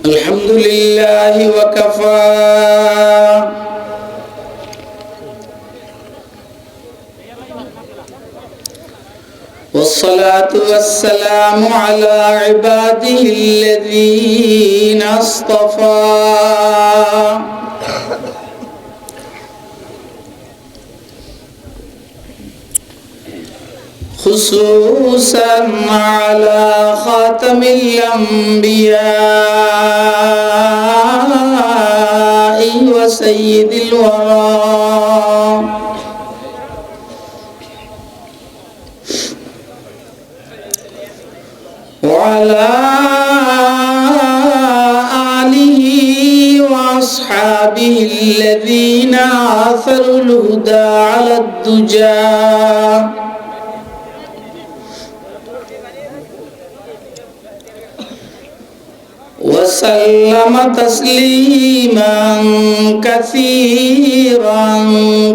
الحمد لله وكفى والصلاة والسلام على عباده الذين اصطفى خصوصا على خاتم الأنبياء وسيد الورى وعلى آله وأصحابه الذين آثروا الهدى على الدجى وسلم تسليما كثيرا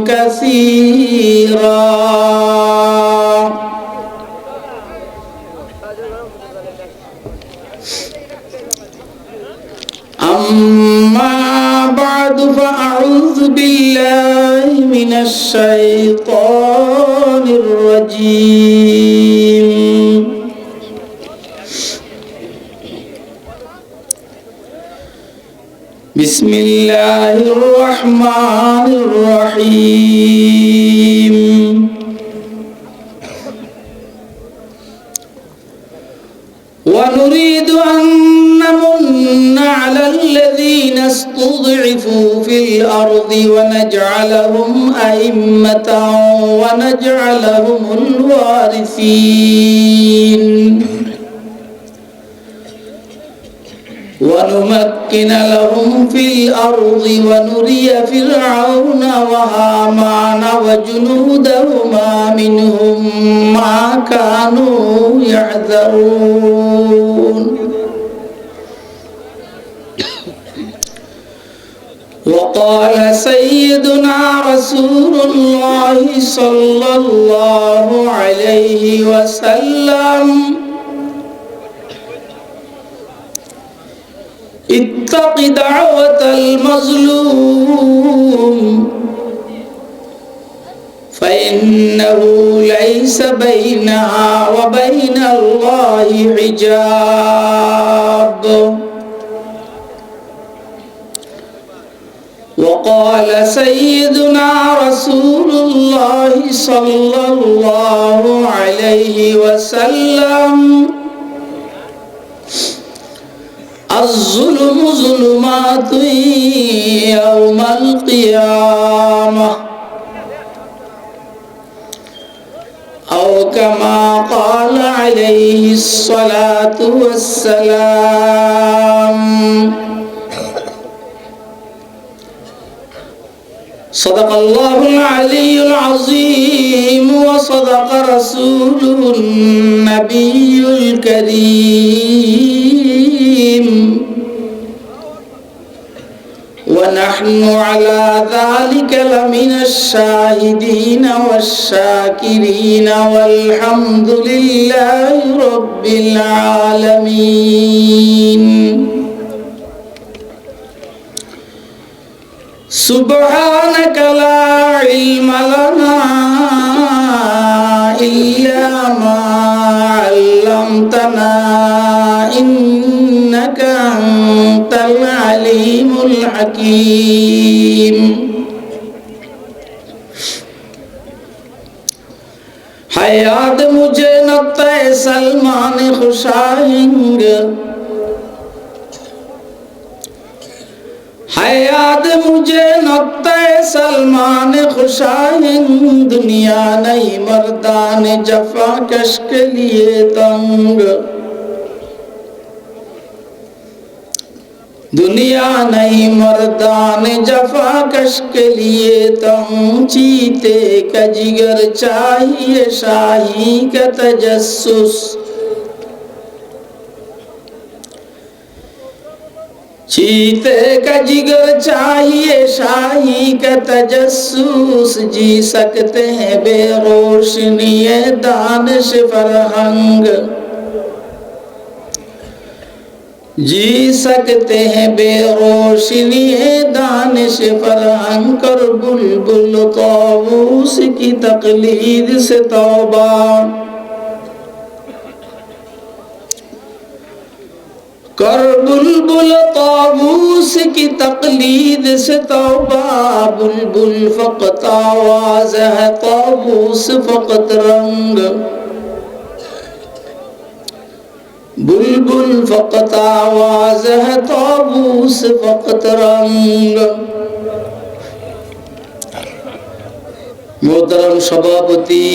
كثيرا. أما بعد فأعوذ بالله من الشيطان الرجيم. بسم الله الرحمن الرحيم. ونريد أن نمن على الذين استضعفوا في الأرض ونجعلهم أئمة ونجعلهم الوارثين ونمكن لهم في الأرض ونري فرعون وهامان وجنودهما منهم ما كانوا يحذرون. وقال سيدنا رسول الله صلى الله عليه وسلم: اتق دعوة المظلوم فإنه ليس بينها وبين الله حجاب. وقال سيدنا رسول الله صلى الله عليه وسلم: الظلم ظلمات يوم القيامة، أو كما قال عليه الصلاة والسلام. صدق الله العلي العظيم وصدق رسوله النبي الكريم، ونحن على ذلك لمن الشاهدين والشاكرين والحمد لله رب العالمين. سبحانك لا علم لنا إلا ما علمتنا إنك أنت العليم الحكيم. حیات مجھے نقطۂ سلمان خوشاہنگ، حیات مجھے نقطۂ سلمان خوشاہنگ، دنیا نہیں مردان جفا کش کے لیے تنگ، دنیا نہیں مردان جفا کش کے لیے تنگ، چیتے کا جگر چاہیے شاہی کا تجسس، چیتے کا جگر چاہیے شاہی کا تجسس، جی سکتے ہیں بے روشنی دانش فرہنگ، जी सकते हैं बेरोशनी दानिश फरहम कर बुलबुल ताऊस की तकलीद से तौबा। कर बुलबुल ताऊस की तकलीद से तौबा। बुलबुल फकत आवाज है ताऊस फकत रंग। बुलबुल फकत आवाज है ताऊस फकत रंग। मोहतरम सभापति,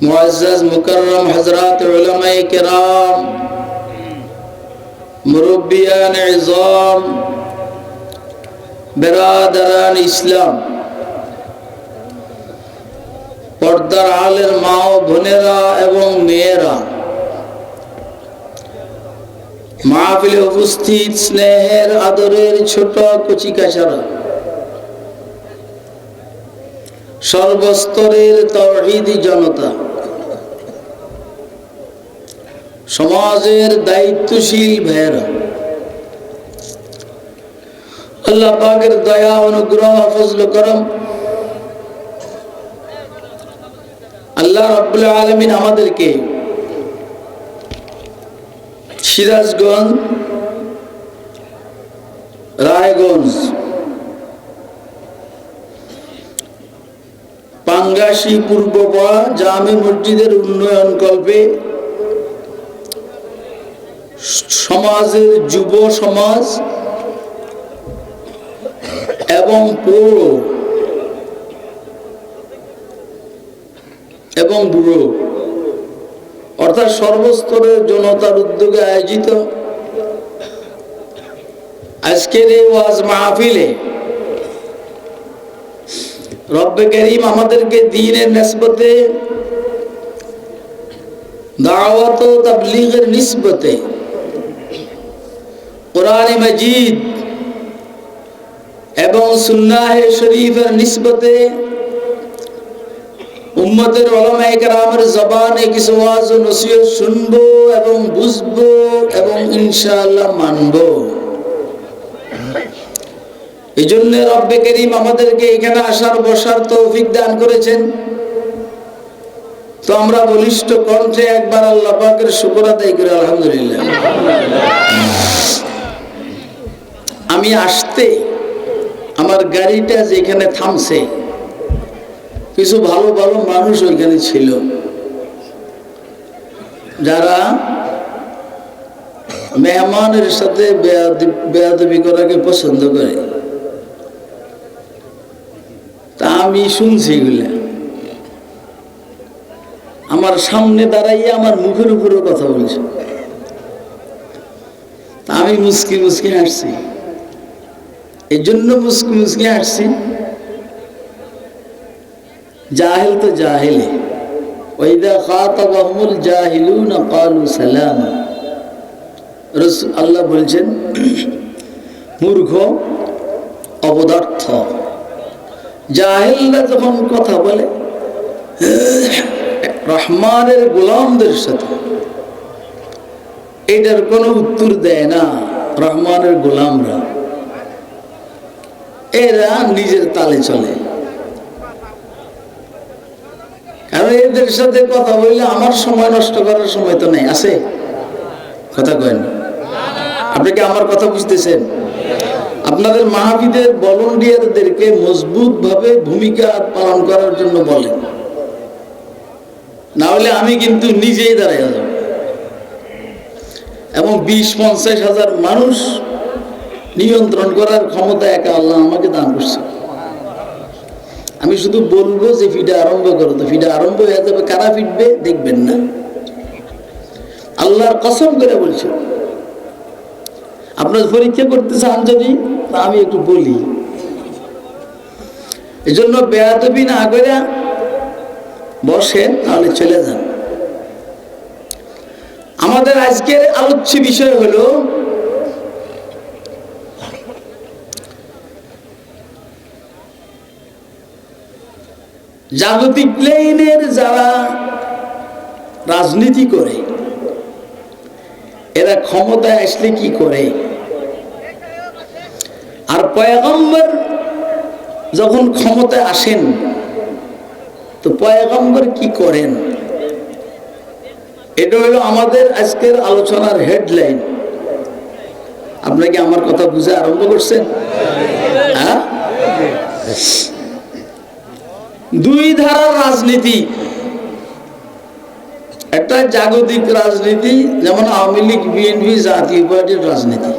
मुअज़्ज़ज़ मुकर्रम हज़रात उलमाए किराम, मुरब्बियान इज़ाम, बिरादरान इस्लाम, पर्दार आलेर मा ও বোনেরা এবং মেয়েরা, মাহফিলে উপস্থিত স্নেহের আদরের ছোট কচিকাচারা, সর্বস্তরের তাওহীদি জনতা, সমাজের দায়িত্বশীল ভাইয়েরা, আল্লাহ পাকের দয়া অনুগ্রহ ফজল করম আল্লাহ রাব্বুল আলামিন আমাদেরকে সিরাজগঞ্জ, রায়গঞ্জ, পাঙ্গাসী পূর্বপাড়া জামে মসজিদের উন্নয়ন কল্পে সমাজের যুব সমাজ এবং পৌর এবং বুড়ো অর্থাৎ সর্বস্তরের জনতার উদ্যোগে আয়োজিত আজকের এই ওয়াজ মাহফিলে রব্বে করিম আমাদেরকে দ্বীনের নিসবতে, দাওয়াত ও তাবলীগের নিসবতে, কোরআন মাজিদ এবং সুন্নাহ শরীফের নিসবতে উম্মতের উলামায়ে কেরামের জবানে কিছু ওয়াজ ও নসিহত শুনবো এবং বুঝবো এবং ইনশাআল্লাহ মানবো। এই জন্য রব্বে করিম আমাদেরকে এখানে আসার বসার তৌফিক দান করেছেন। তো আমরা বলিষ্ঠ কণ্ঠে একবার আল্লাহ পাকের শুকর আদায় করি আলহামদুলিল্লাহ। আমি আসতে আমার গাড়িটা যেখানে থামছে কিছু ভালো ভালো মানুষ ওইখানে ছিল, যারা মেহমানের সাথে বেয়াদবি করাকে পছন্দ করে। তা আমি শুনছি এগুলা, আমার সামনে দাঁড়াইয়া আমার মুখের উপরেও কথা বলছে। তা আমি মুস্কি মুস্কি হাসছি। এই জন্য মুস্কি মুস্কি হাসছি, জাহিল তো জাহিলে, ওয়াইদা খাতাবাহুমুল জাহিলুনা ক্বালু সালামা। রাসূল আল্লাহ বলছেন, মূর্খ অপদার্থ জাহিলরা যখন কথা বলে রহমানের গোলামদের সাথে, এটার কোনো উত্তর দেয় না রহমানের গোলামরা। এরা নিজের তালে চলে, কারণ এদের সাথে কথা বললে আমার সময় নষ্ট করার সময় তো নেই। আছে কথা কয়েন? আপনি কি আমার কথা বুঝতেছেন? আপনাদের মাহফিলের ভলান্টিয়ারদেরকে মজবুত ভাবে ভূমিকা পালন করার জন্য বলেন, না হলে আমি কিন্তু নিজেই দাঁড়ায় যাব। এবং 20-50 হাজার মানুষ নিয়ন্ত্রণ করার ক্ষমতা একা আল্লাহ আমাকে দান করছে। আমি শুধু বলবো যে ফিডা আরম্ভ করো, তো ফিডা আরম্ভ হয়ে যাবে। কারা ফিটবে দেখবেন না, আল্লাহর কসম করে বলছে। আপনার পরীক্ষা করতে চান যদি আমি একটু বলি, এই জন্য বেয়াদবি না করে বসেন, তাহলে চলে যান। আমাদের আজকের আলোচ্য বিষয় হলো জাগতিক লাইনের যারা রাজনীতি করে এরা ক্ষমতায় আসলে কি করে, আর পয়গম্বর যখন ক্ষমতায় আসেন তো পয়গম্বর কি করেন, এটা হলো আমাদের আজকের আলোচনার হেডলাইন। আপনাকে আমার কথা বুঝে আরম্ভ করছেন? হ্যাঁ, দুই ধারার রাজনীতি, একটা জাগতিক রাজনীতি যেমন আওয়ামী লীগ, বিএনপি, জাতীয় পার্টির রাজনীতি,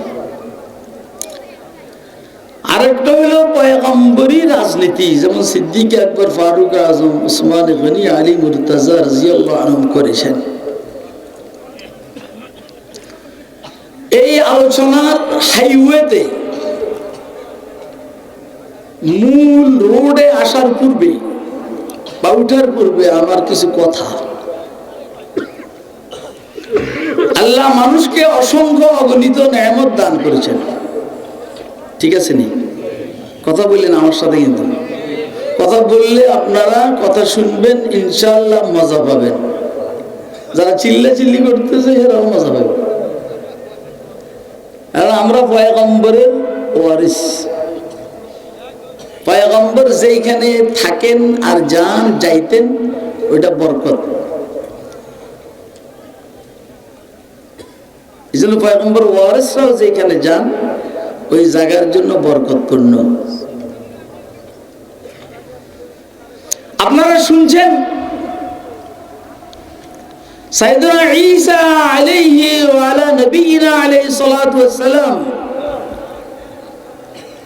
আরেকটা হলো পয়গম্বরী রাজনীতি যেমন সিদ্দিক আকবর, ফারুক আজম, উসমান গনি, আলী মুর্তজা রাদিয়াল্লাহু আনহুম করেছেন। এই আলোচনার হাইওয়েতে মূল রোডে আসার পূর্বে বা উঠার পূর্বে আমার কিছু কথা। আল্লাহ মানুষকে অসংখ্য অগণিত নেয়ামত দান করেছেন, ঠিক আছে নি? কথা বললেন আমার সাথে, কিন্তু কথা বললে আপনারা কথা শুনবেন, ইনশাআল্লাহ মজা পাবেন। যারা চিল্লাচিল্লি করতেছে এরাও মজা পাবে। আর আমরা পয়গম্বরের ওয়ারিস, পয়গম্বর যেখানে থাকেন আর যান যাইতেন ওইটা বরকত। এই জন্য পয়গম্বর ওয়ারিসরাও যেখানে যান ওই জায়গার জন্য বরকতপূর্ণ। আপনারা শুনছেন সাইয়েদনা ঈসা আলাইহি ওয়া আলা নবিয়িনা আলাইহিস সালাতু ওয়াস সালাম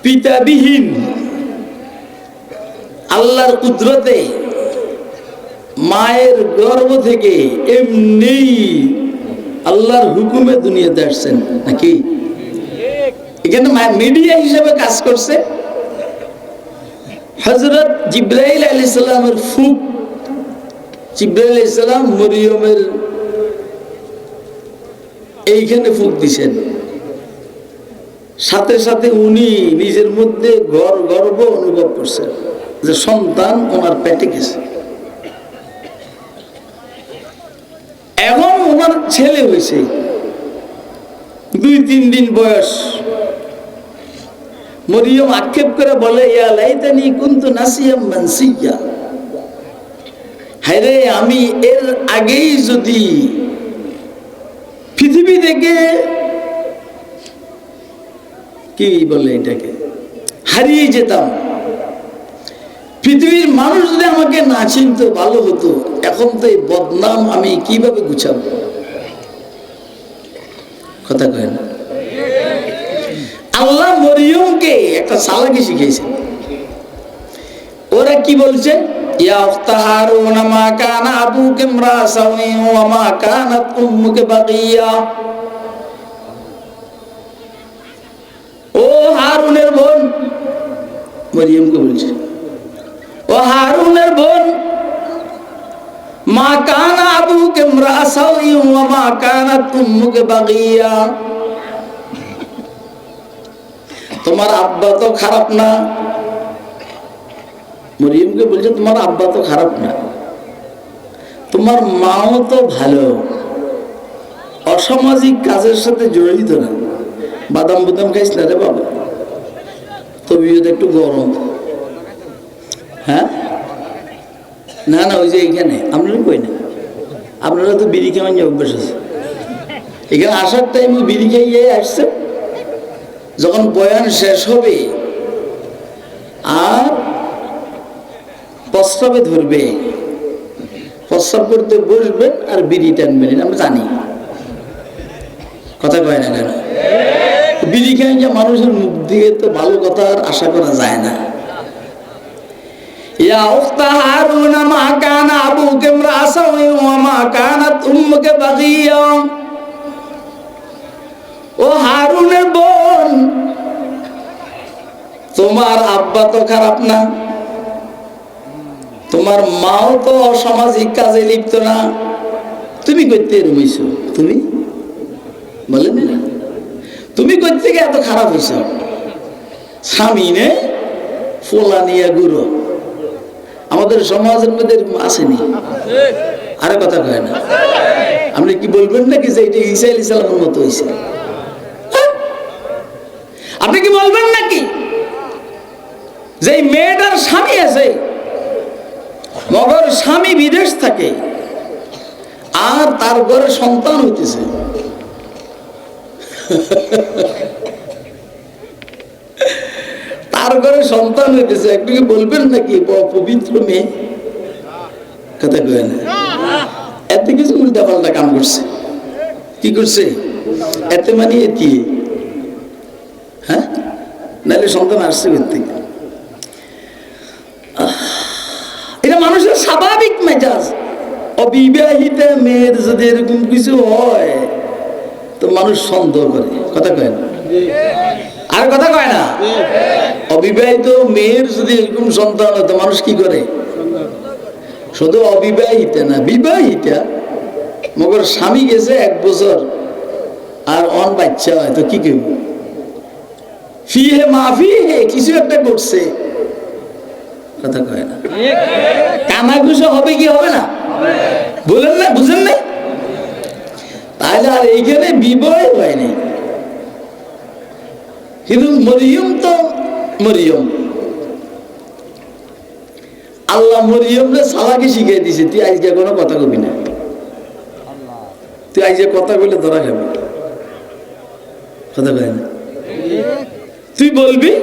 পিতাবিহীন, আল্লাহর কুদরতে মায়ের গর্ভ থেকে এমনি আল্লাহর হুকুমে দুনিয়াতে আসছেন নাকি? এখানে মিডিয়া হিসেবে কাজ করছে হযরত জিবরাইল আলাইহিস সালামের ফুক। জিবরাইল আলাইহিস সালাম মরিয়মের এইখানে ফুক দিছেন, সাথে সাথে উনি নিজের মধ্যে গর্ব অনুভব করছেন যে সন্তান ওনার পেটে গেছে। এখন ওনার ছেলে হয়েছে, 2-3 দিন বয়স। মরিয়ম আক্ষেপ করে বলে, ইয়া লাইতানি কুনতু নাসিয়াম মানসিয়া, হায়রে আমি এর আগেই যদি পৃথিবী থেকে কি বলে এটাকে হারিয়ে যেতাম, পৃথিবীর মানুষ যদি আমাকে না চিনত ভালো হতো। এখন তো এই বদনাম আমি কিভাবে গুছাবো? কথা কয় না? আল্লাহ মরিয়মকে একটা চালাকি শিখিয়েছে। ওরা কি বলছে, ইয়া উখতা হারুন মা কানা আবুকা ইমরা সাওয়ি ওয়া মা কানাত উম্মুকা বাগিয়া। ও হারুনের বোন, মরিয়মকে বলছে, ও হারুনের বোন, মা কানা আবুকা ইমরা সাওয়ি ওয়া মা কানাত উম্মুকা বাগিয়া, তোমার আব্বা তো খারাপ না। মরিয়মকে বলছে তোমার আব্বা তো খারাপ না, তোমার মাও তো ভালো, অসামাজিক কাজের সাথে জড়িত না। বাদাম বুদাম খাইস না রে বাবা, তবিয়ত একটু গরম। হ্যাঁ, না না, ওই যে এইখানে আপনারা কই না, আপনারা তো বিড়ি খাওয়ান অভ্যাস আছে। এখানে আসার টাইমে বিড়ি খাইয়ে আসছে, যখন বয়ান শেষ হবে আর প্রস্রাবে ধরবে, প্রস্রাব করতে বসবেন আর বিড়ি টানবেন, আমরা জানি। কথা কয় না কেন? বিড়ি খাই যে মানুষের মুখ দিয়ে তো ভালো কথা আর আশা করা যায় না। ইয়া উখতা হারুন মা কানা আবুকা ইমরা সাওয়ি ওয়া মা কানাত উম্মুকা বাগিয়া, ও হারুনের বোন, তোমার আব্বা তো খারাপ না, তোমার মাও তো অসামাজিক কাজে লিপ্ত না, তুমি করতে রয়েছ, তুমি বলেন না, তুমি করতে গিয়ে এত খারাপ হয়েছ। স্বামী নে ফোলা নিয়ে গুরু, আমাদের সমাজের মধ্যে আসেনি? আরে কথা কয় না। আপনি কি বলবেন নাকি যে এটা ঈসা আলাইহিস সালামের মতো হইছে? আপনি কি বলবেন নাকি যে মেয়েটার স্বামী আছে, মগর স্বামী বিদেশ থাকে আর তার ঘরে সন্তান হইতেছে? তার ঘরে সন্তান হইতেছে, একটু কি বলবেন নাকি পবিত্র মেয়ে? কথা কয় না। এতে কিছু উল্টা পাল্টা কাম করছে। কি করছে? এতে মানে এটি, হ্যাঁ, নাহলে সন্তান আসছে করতে। এটা মানুষের স্বাভাবিক মেজাজ। অবিবাহিতা মেয়ের যদি এরকম কিছু হয় তো মানুষ সন্দেহ করে। কথা কয় না? আর কথা কয় না? অবিবাহিত মেয়ের যদি এরকম সন্তান হয় তো মানুষ কি করে? শুধু অবিবাহিতা না, বিবাহিতা মগর স্বামী গেছে 1 বছর আর অন বাচ্চা হয় তো কি কেউ ফিহে মাফি হে কিছু একটা করছে। কথা কয় না? কানাঘুষা হবে কি হবে না? বলেন না, বুঝেন না? তাহলে আর এইখানে বিবাহ হয়নি, কিন্তু মরিয়ম তো মরিয়ম, আল্লাহ মরিয়মরে সালাকি শিখিয়ে দিছে, তুই আজকে কোনো কথা কবি না, তুই আজকে কথা বলে ধরা খাবি। কথা কয় না? তুই বলবি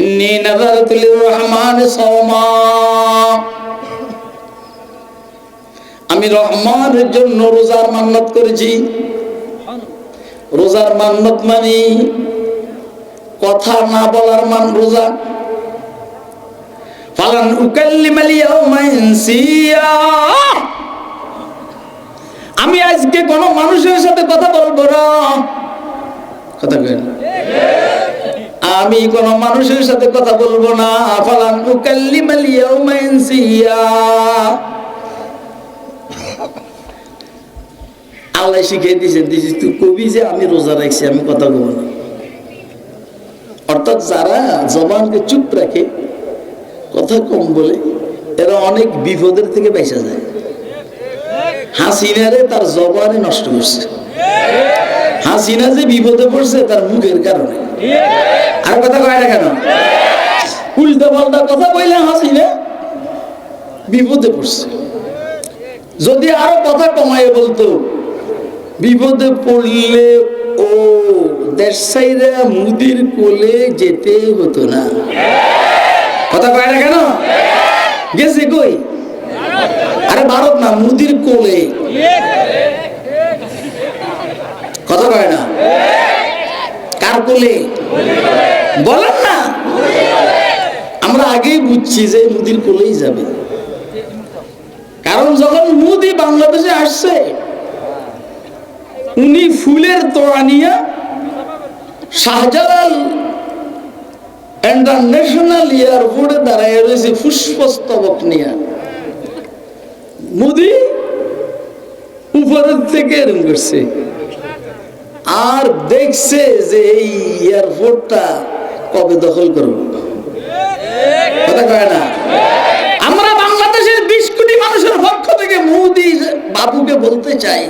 ইন্নী নাযারতু লির-রহমানি সাওমা, আমি রহমানের জন্য রোজার মান্নত করেছি। রোজার মান্নত মানে কথা না বলার মান রোজা। ফালান উকাল্লিমাল ইয়াওমা ইনসিয়া, আমি আজকে কোন মানুষের সাথে কথা বলবো না। কথা কয় না? আমি কোন মানুষের সাথে কথা বলবো না। ফালান উকাল্লিমাল ইয়াওমা ইনসিয়া, আল্লাহ শিখিয়ে দিয়েছেন, তুই কবি যে আমি রোজা রাখছি, আমি কথা বলবো না। অর্থাৎ যারা জবানকে চুপ রাখে, কথা কম বলে, এরা অনেক বিপদের থেকে বেঁচে যায়। হাসিনারে তার জবানে নষ্ট করছে। হাসিনা যে বিপদে পড়ছে তার মুখের কারণে। আর কথা কয় না কেন? উল্টা পাল্টা কথা বললে হাসিনা বিপদে পড়ছে। যদি আরো কথা কমায় বলতো, বিপদে পড়লে ও দেশ ছাইরা মুদির কোলে যেতে হতো না। কথা কয় না কেন? গেছে কই? আরে ভারত না, মুদির কোলে। কথা কয় না? কার কোলে? বলেন না। আমরা আগেই বুঝছি যে মুদির কোলেই যাবে, কারণ যখন মুদি বাংলাদেশে আসছে, উনি ফুলের তোড়া নিয়ে শাহজালাল ইন্টারন্যাশনাল এয়ারপোর্টে দাঁড়ায় রয়েছে পুষ্পস্তবক নিয়ে। মোদি উপরের থেকে এরকম করছে আর দেখছে যে এই এয়ারপোর্টটা কবে দখল করবো। কথা কয় না? আমরা বাংলাদেশের 20 কোটি মানুষের পক্ষ থেকে মোদি বাবুকে বলতে চাই,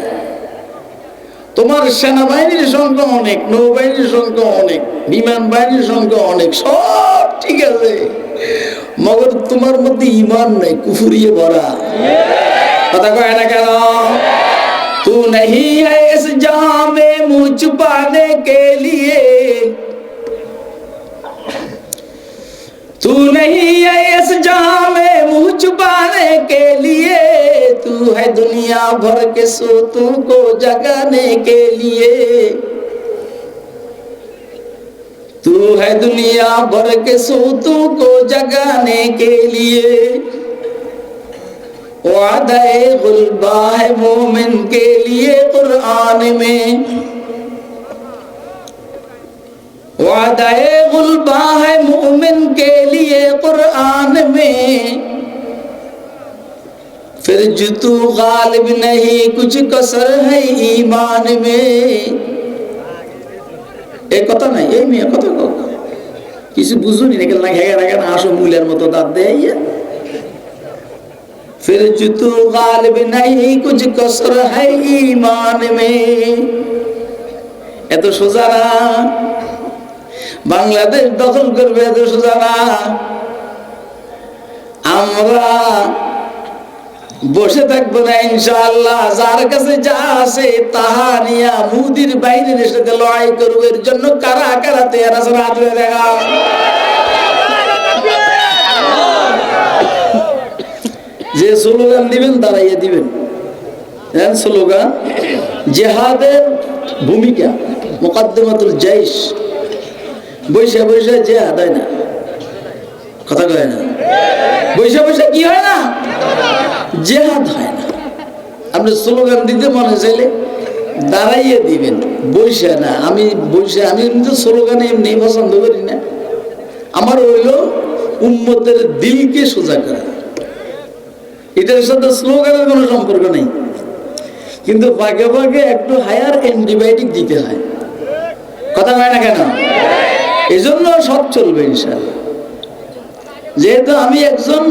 তোমার সেনাবাহিনীর সংখ্যা অনেক, নৌবাহিনীর সংখ্যা অনেক, বিমান বাহিনীর সংখ্যা অনেক, সব ঠিক আছে, মগর তোমার মধ্যে ঈমান নাই, কুফরিয়ে ভরা। কথা কয় না কেন? তু नहीं है इस जहां में मुझ छुपाने के लिए, तू नहीं है इस जहां में मुझ छुपाने के लिए, तू है दुनिया भर के सोतों को जगाने के लिए, तू है दुनिया भर के सोतों को जगाने के लिए, वादा-ए गुलबा है मोमिन के लिए कुरान में, वादा-ए गुलबा है मोमिन के लिए कुरान में, फिर जो तू गालिब नहीं कुछ कसर है ईमान में। এই কথা নাই, এই মেয়ে কথা কিছু বুঝুনি নাকি? না ঘেরা ঘেরা আসো মূলের মতো দাঁত দেয়। फिर जो तू गालिब नहीं कुछ कसर है ईमान में। এত সোজা না, বাংলাদেশ দখল করবে এত সোজা না। আমরা বসে থাকবো না ইনশাআল্লাহ, যার কাছে যা আছে তাহা নিয়ে মুদির বাইরের সাথে লড়াই করবো। এর জন্য কারা কারা তৈরি আছে হাত তুলে দেখাও। যে স্লোগান দিবেন দাঁড়াইয়ে দিবেন, স্লোগান জিহাদের ভূমিকা মুকদ্দমাতুল জাইশ, বৈশা বৈশা জিহাদ হয় না, কথা কয় না, বৈশা বৈশা কি হয় না, জিহাদ হয় না। আপনি স্লোগান দিতে মনে চাইলে দাঁড়াইয়ে দিবেন, বৈশা না। আমি বৈশা, আমি কিন্তু স্লোগানে এমনি পছন্দ করি না। আমার হইল উম্মতের দিলকে সোজা করা, এটার সাথে স্লোগানের কোনো সম্পর্ক নেই। কিন্তু ভাগে ভাগে একটু হায়ার অ্যান্টিবায়োটিক দিতে হয়, কথা হয় না কেন? এই জন্য সব চলবে ইনশাআল্লাহ। যেহেতু আমি একজন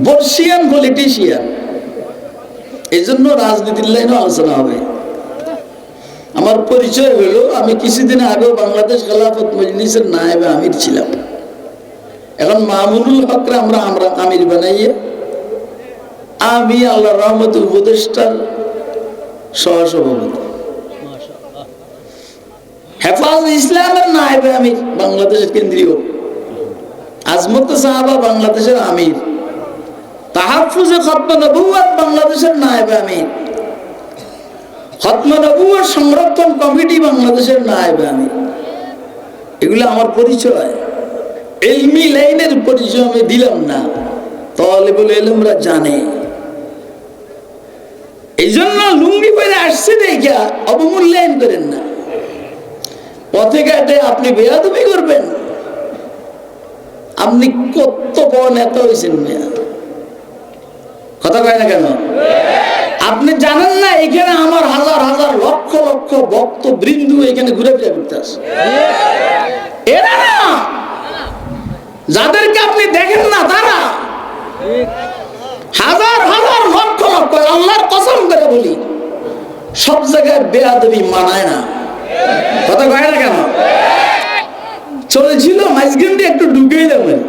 বর্ষিয়ান পলিটিশিয়ান, এই জন্য রাজনীতির লাইনে আলোচনা হবে। আমার পরিচয় হলো, আমি কিছুদিন আগে বাংলাদেশ খেলাফত মজলিসের নায়েবে আমির ছিলাম। এখন মামুনুল হকরা আমরা আমির বানাইয়ে আমি আল্লাহর রহমতে উপদেষ্টার সহসভাপতি, হেফাজত ইসলামের নায়েবে আমির বাংলাদেশের কেন্দ্রীয়, আজমত সাহাবা বাংলাদেশের আমির, তাহাফুজে খতমে নবুয়ত বাংলাদেশের নায়েবে আমির, খতমে নবুয়ত সংরক্ষণ কমিটি বাংলাদেশের নায়েবে আমির। এগুলো আমার পরিচয়। ইলমি লাইনের পরিচয় আমি দিলাম না, তালেবুল ইলমরা জানে। এই জন্য লুঙ্গি পরে আসছে দেখা অবমূল্যায়ন করেন না। পথে ঘাটে আপনি বেয়াদবি করবেন, আপনি কত বড় নেতা হয়েছেন না, কথা কয় না কেন? আপনি জানেন না এখানে আমার হাজার হাজার লক্ষ লক্ষ ভক্ত বৃন্দু এখানে ঘুরে ফিরে করতে আসে। এরা না, যাদেরকে আপনি দেখেন না তারা হাজার হাজার লক্ষ লক্ষ, আল্লাহর কসম করে বলি সব জায়গায় বেয়াদবি মানায় না, কথা কয় না কেন? চলেছিল মাঝখানটি একটু ঢুকেই যাবেন।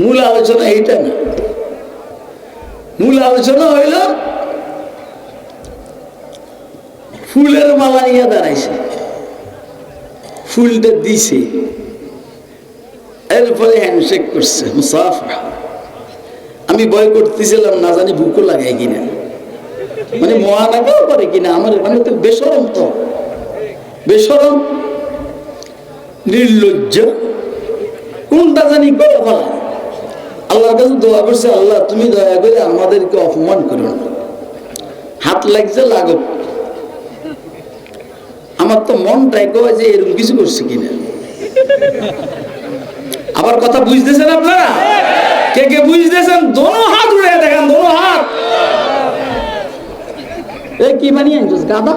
মূল আলোচনা এইটা না, মূল আলোচনা হইল ফুলের মালা নিয়ে দাঁড়াইছে, ফুলটা দিছে, এরপরে হ্যান্ডশেক করছে, মুসাফা। আমি ভয় করতেছিলাম না জানি বুকও লাগাই কিনা, মানে মহানাগাও করে কিনা। আমার মানে তো বেশরম, তো বেশরম নির্লজ্জ কোনটা জানি করে ফেলা। আল্লাহর কাছে দোয়া করছে, আল্লাহ তুমি দয়া করে আমাদেরকে অপমান করো না, হাত লাগছে লাগুক। আমার তো মনটাই কয় যে এরকম কিছু করছে কিনা। আবার কথা বুঝতেছেন আপনারা? কে কে বুঝতেছেন? দোনো হাত উড়ে দেখেন, দোনো হাত। এ কি বানিয়ে আনছস গাদা?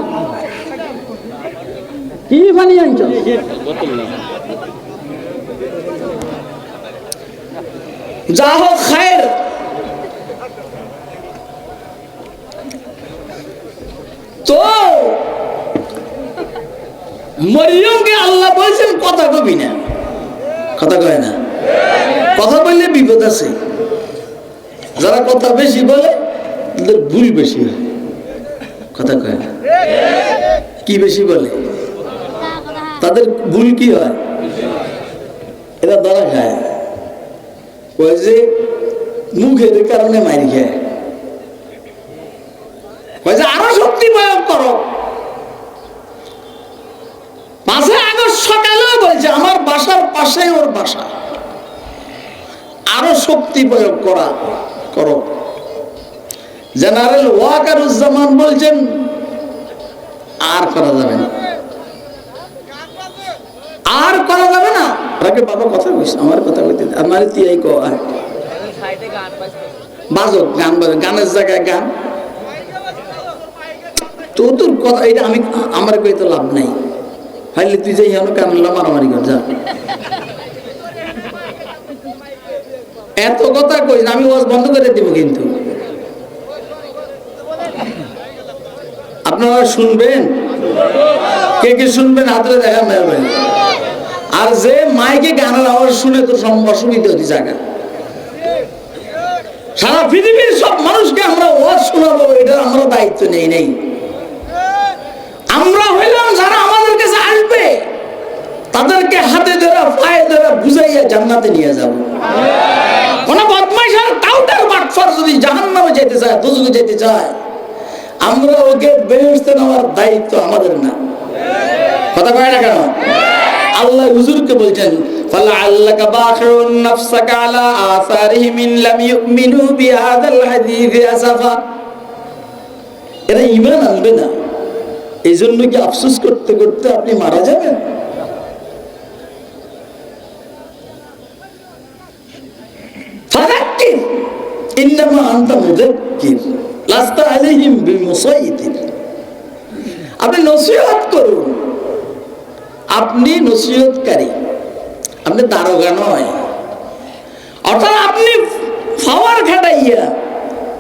কি বানিয়ে আনছস? যা হোক খায়ের। তো মরিয়মকে আল্লাহ বলছেন কথা কবি না, কথা কয় না। কথা বললে বিপদ আছে। যারা কথা বেশি বলে তাদের ভুল বেশি হয়, কথা কয় না। কি বেশি বলে তাদের ভুল কি হয়? এরা ধরা খায়, ওই যে মুখের কারণে মারি খায়, ওই যে আরো শক্তি প্রয়োগ করো। 5 আগস্ট সকালেও বলছে আমার বাসার পাশে ওর বাসা, আরো শক্তি প্রয়োগ করো। জেনারেল ওয়াকারুজ্জামান বলছেন আর করা যাবে না, আর করা যাবে না। তাকে বাবা কথা কইস, আমার কথা কইতে আমার তিয়াই কয় বাজো, গান বাজো, গানের জায়গায় গান। তোর কথা এটা আমি আমার কইতে লাভ নাই, ফাইলে তুই যাই কানলা মারামারি কর যা। এত কথা কই আমি ওয়াজ বন্ধ করে দিব, কিন্তু আপনারা শুনবেন? কে কে শুনবেন হাতে দেখা মেরবেন। আর যে মাইকে গানের আওয়াজ শুনে তো অসুবিধা হতে জায়গা, সারা পৃথিবীর সব মানুষকে আমরা ওয়াজ শোনাবো, এটা আমরা দায়িত্ব নেই। আমরা হইলাম যারা আমাদের কাছে আসবে তাদেরকে হাতে ধরে পায়ে ধরে বুঝাইয়া জান্নাতে নিয়ে যাব। কোন বদমাইশ আর টাউটার বাটফার যদি জাহান্নামে যেতে চায়, দুজকে যেতে চায়, আমরা ওকে বেহেশতে নেওয়ার দায়িত্ব আমাদের না। কথা কয় না কেন? আল্লাহ হুজুরকে বলছেন ফালাআল্লাকা বাখিরুন নাফসাকা আলা আসারিহিম ইন লাম ইউমিনু বিহাদাল হাদিসি আসাফা। এরা ঈমান আনবে না, এই জন্য কি আফসোস করতে করতে আপনি মারা যাবেন? ফাযাক্কির ইন্নামা আনতা মুযাক্কির লাস্তা আলাইহিম বিমুসাইতির। আপনি নসিহত করুন, আপনি নসিহতকারী, আপনি দারোগা নয়। অর্থাৎ আপনি পাওয়ার খাটাইয়া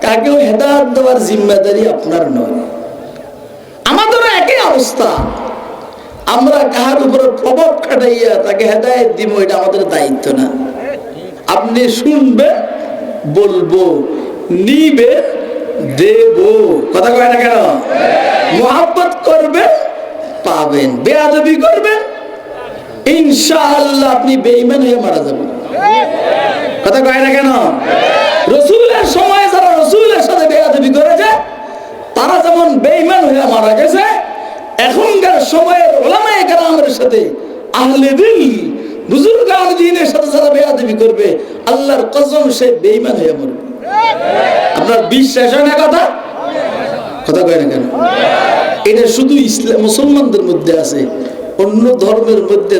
কাকেও হেদায়েত দেওয়ার জিম্মেদারি আপনার নয়। আমাদের একই অবস্থা, আমরা কাহার উপর প্রভাব খাটাইয়া তাকে হেদায়েত দিব, এটা আমাদের দায়িত্ব না। আপনি শুনবেন, বলবো, নিবে, দেব। কথা কয় না কেন? মুহাব্বত করবেন, পাবেন। বেয়াদবি করবেন, ইনশাআল্লাহ আপনি বেঈমান হয়ে মারা যাবেন। কথা কয় না কেন? রাসূলের সময় যারা রাসূলের সাথে বেয়াদবি করেছে তারা যেমন বেঈমান হয়ে মারা গেছে, এখনকার সময়ের উলামায়ে কেরামের সাথে আহলে দিল বুজুর্গান দ্বীনের সাথে যারা বেয়াদবি করবে, আল্লাহর কসম সে বেঈমান হয়ে মরবে। আপনার বিশ্বাস হয় না কথা? কথা কয় না কেন? এটা শুধু ইসলাম মুসলমানদের মধ্যে আছে, অন্য ধর্মের মধ্যে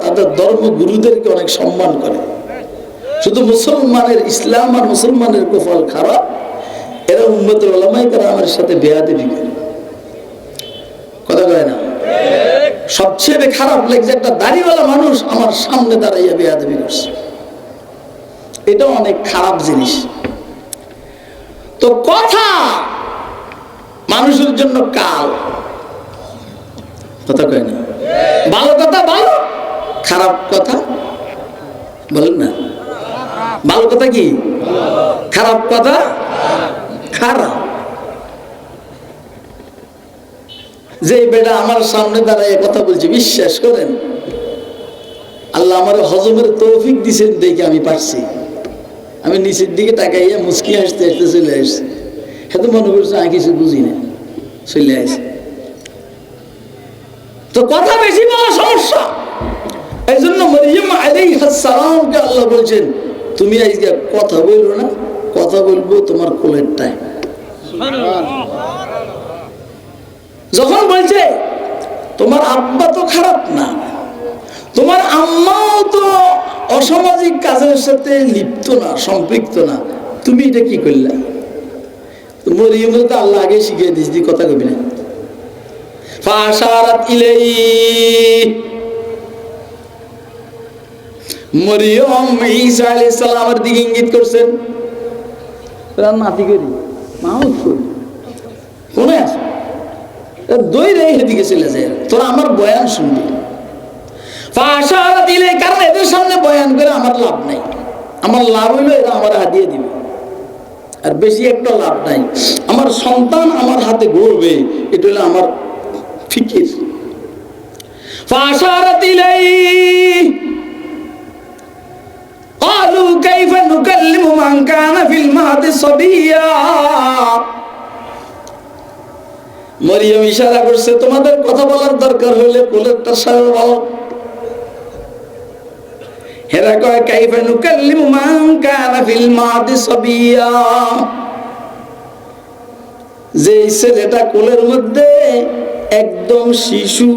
তাদের ধর্মগুরুদেরকে অনেক সম্মান করে। শুধু মুসলমানের ইসলাম আর মুসলমানের কপাল খারাপ, এরা উম্মতের উলামায়ে কেরামের সাথে বেয়াদবি করে। কথা কয় না? সবচেয়ে খারাপ লাগছে একটা দাড়িওয়ালা মানুষ আমার সামনে দাঁড়াইয়া বেয়াদবি করছে, এটা অনেক খারাপ জিনিস। তো কথা মানুষের জন্য কাল। কথা কয় না? ভালো কথা ভালো, খারাপ কথা বলেন না। ভালো কথা কি? খারাপ কথা খারাপ। যে বেটা আমার সামনে দাঁড়ায় কথা বলছে, বিশ্বাস করেন আল্লাহ আমার হজমের তৌফিক দিছেন দেখে আমি পারছি। আমি নিচের দিকে তাকাইয়া মুচকি হাসতে হাসতে চলে আসছি। হয়তো মনে করছে আমি কিছু বুঝি না, চলে আসছি। তো কথা বেশি বলা সমস্যা। এই জন্য মরিয়ম আলাইহিস সালামকে আল্লাহ বলছেন তুমি আজকে কথা বলবো না, কথা বলবো তোমার কোলের টাইম। যখন বলছে তোমার আব্বা তো খারাপ না, তোমার আম্মাও তো অসামাজিক কাজের সাথে লিপ্ত না, সম্পৃক্ত না, তুমি এটা কি করলা? মরিয়ম তো আল্লাহ আগে শিখিয়ে দিয়েছি কথা কবি না। ফাশারাত ইলাইহি, মরিয়ম ঈসা আলাইহিস সালামের দিকে ইঙ্গিত করছেন। তার নাতি করি মাউত করি কোনে আছে, দই রে এদিকে চলে যায়, তোরা আমার বয়ান শুনবি। ফাশারাত ইলাইহি, কারণ এদের সামনে বয়ান করে আমার লাভ নাই। আমার লাভ হইলো এরা আমার হাদিয়ে দিবে, আর বেশি একটা লাভ নাই। আমার সন্তান আমার হাতে গড়বে, এটা হলো আমার ফিকির। ফাশারাত ইলাইহি ক্বালু কাইফা নুকাল্লিমু মান কানা ফিল মাহদি সাবিয়্যা। মরিয়ম ইশারা করছে তোমাদের কথা বলার দরকার হলে কোলেরটা সারা বলো। হেরা কয় কাইফা নুকাল্লিমু মান কানা ফিল মাহদি সাবিয়্যা, যে ছেলেটা কোলের মধ্যে একদম শিশু,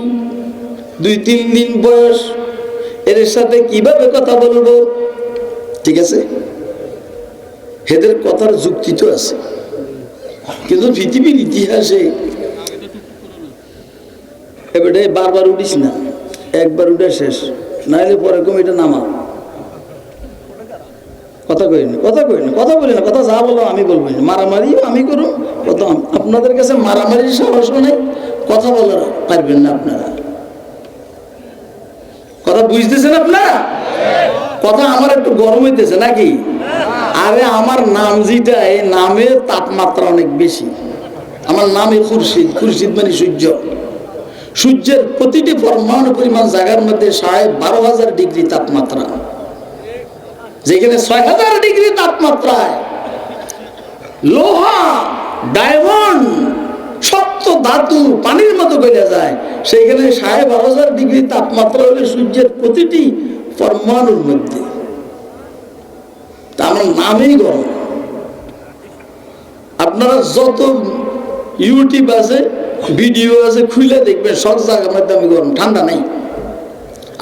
2-3 দিন বয়স, এর সাথে কিভাবে কথা বলবো? ঠিক আছে, এদের কথার যুক্তি তো আছে, কিন্তু পৃথিবীর ইতিহাসে এবারে বারবার উঠিস না, একবার উঠে শেষ, নাইলে পরে কম এটা নামা। কথা কথা কই না, কথা কই না, কথা বলি না, কথা যা বলো আমি বলবো না, মারামারিও আমি করুন, কত আপনাদের কাছে মারামারির সাহস নেই, কথা বলার পারবেন না আপনারা। কথা বুঝতেছেন আপনারা? কথা আমার একটু গরম হইতেছে নাকি? আরে আমার নাম যেটা, এই নামের তাপমাত্রা অনেক বেশি। আমার নামে খুরশিদ, খুরশিদ মানে সূর্য। সূর্যের প্রতিটি পরমাণু পরিমাণ জায়গার মধ্যে 12,500 ডিগ্রি তাপমাত্রা, যেখানে 6,000 ডিগ্রি তাপমাত্রায় লোহা, ডায়মন্ড, শক্ত ধাতু পানির মতো গলে যায়, সেইখানে 12,500 ডিগ্রি তাপমাত্রা হলে সূর্যের প্রতিটি পরমাণুর মধ্যে। তা আমার নামেই গরম। আপনারা যত ইউটিউব আছে, ভিডিও আছে, খুলে দেখবেন সব জায়গার মধ্যে আমি গরম, ঠান্ডা নাই।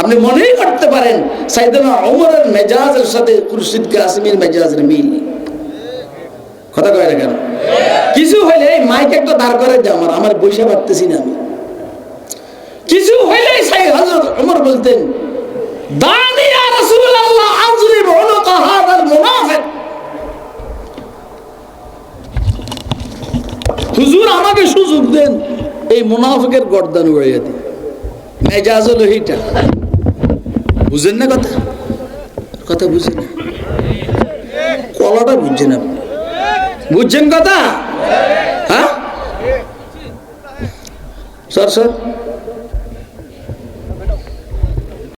আপনি মনেই করতে পারেন সাইয়েদনা ওমরের মেজাজের সাথে খুরশিদ কাসেমীর মেজাজের মিল। কথা কয় না কেন? কিছু হইলে মাইক একটা দাঁড় করে দে, আমার বৈশা পারতেছি না আমি। কিছু হইলে সাইয়েদ হযরত ওমর বলতেন, দানি ইয়া রাসূলুল্লাহ আযরিব উনুকা হাদাল মুনাফিক। হুজুর আমাকে সুযোগ দেন, এই মুনাফিকের গর্দান উড়াইয়া দিন। মেজাজ হলো এইটা। বুঝেন না কথা? কথা বুঝেন না, কলাটা বুঝছেন আপনি? বুঝছেন কথা? হ্যাঁ স্যার, স্যার